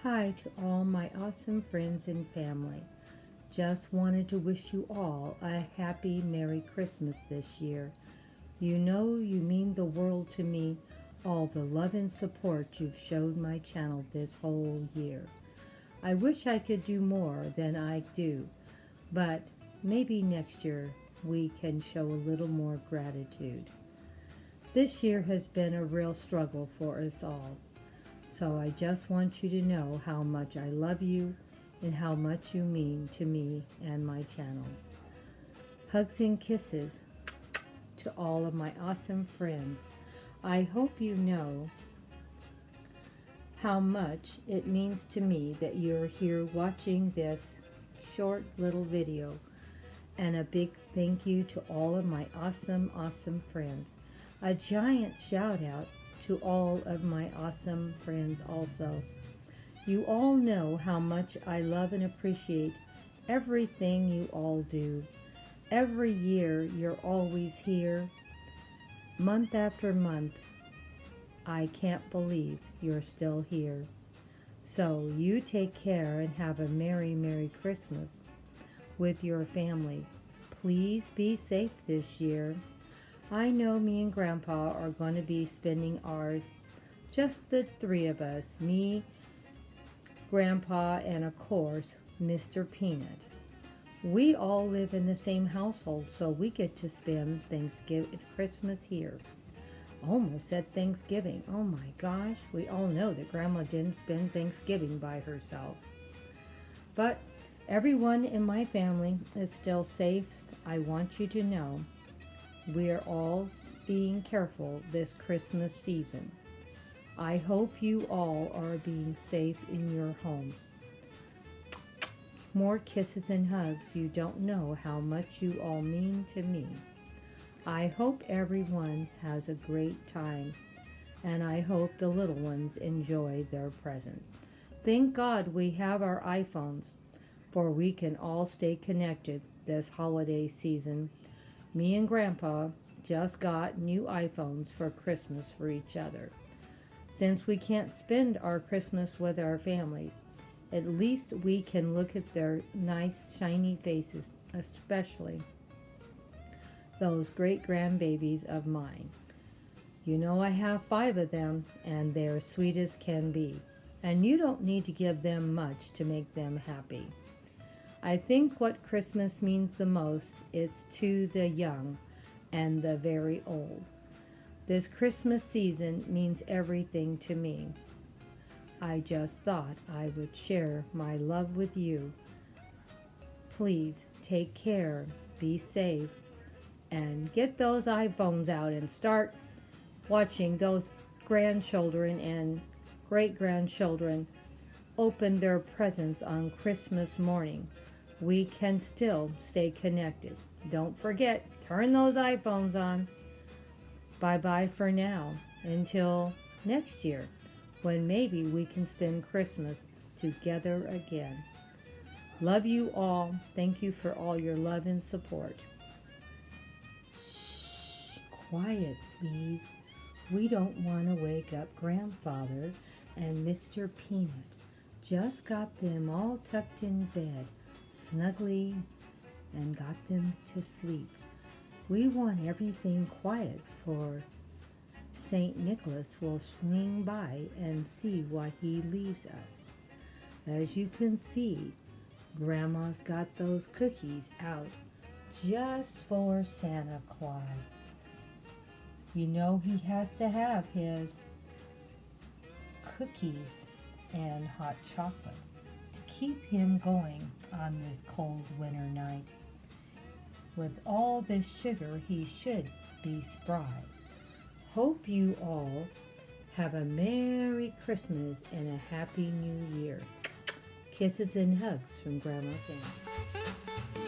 Hi to all my awesome friends and family. Just wanted to wish you all a happy Merry Christmas this year. You know you mean the world to me, all the love and support you've showed my channel this whole year. I wish I could do more than I do, but maybe next year we can show a little more gratitude. This year has been a real struggle for us all. So I just want you to know how much I love you and how much you mean to me and my channel. Hugs and kisses to all of my awesome friends. I hope you know how much it means to me that you're here watching this short little video. And a big thank you to all of my awesome friends. A giant shout out to all of my awesome friends also. You all know how much I love and appreciate everything you all do. Every year you're always here, month after month. I can't believe you're still here. So you take care and have a Merry Christmas with your families. Please be safe this year. I know me and Grandpa are going to be spending ours, just the three of us, me, Grandpa, and of course, Mr. Peanut. We all live in the same household, so we get to spend Christmas here. Almost said Thanksgiving. Oh my gosh, we all know that Grandma didn't spend Thanksgiving by herself. But everyone in my family is still safe. I want you to know we are all being careful this Christmas season. I hope you all are being safe in your homes. More kisses and hugs. You don't know how much you all mean to me. I hope everyone has a great time, and I hope the little ones enjoy their present. Thank God we have our iPhones, for we can all stay connected this holiday season. Me and Grandpa just got new iPhones for Christmas for each other. Since we can't spend our Christmas with our families, at least we can look at their nice shiny faces, especially those great grandbabies of mine. You know I have 5 of them, and they're sweet as can be. And you don't need to give them much to make them happy. I think what Christmas means the most is to the young and the very old. This Christmas season means everything to me. I just thought I would share my love with you. Please take care, be safe, and get those iPhones out and start watching those grandchildren and great-grandchildren open their presents on Christmas morning. We can still stay connected. Don't forget, turn those iPhones on. Bye-bye for now, until next year, when maybe we can spend Christmas together again. Love you all. Thank you for all your love and support. Shh, quiet, please. We don't want to wake up Grandfather and Mr. Peanut. Just got them all tucked in bed, snugly, and got them to sleep. We want everything quiet, for St. Nicholas will swing by and see what he leaves us. As you can see, Grandma's got those cookies out just for Santa Claus. You know he has to have his cookies and hot chocolate to keep him going on this cold winter night. With all this sugar, he should be spry. Hope you all have a Merry Christmas and a Happy New Year. Kisses and hugs from Grandma Sam.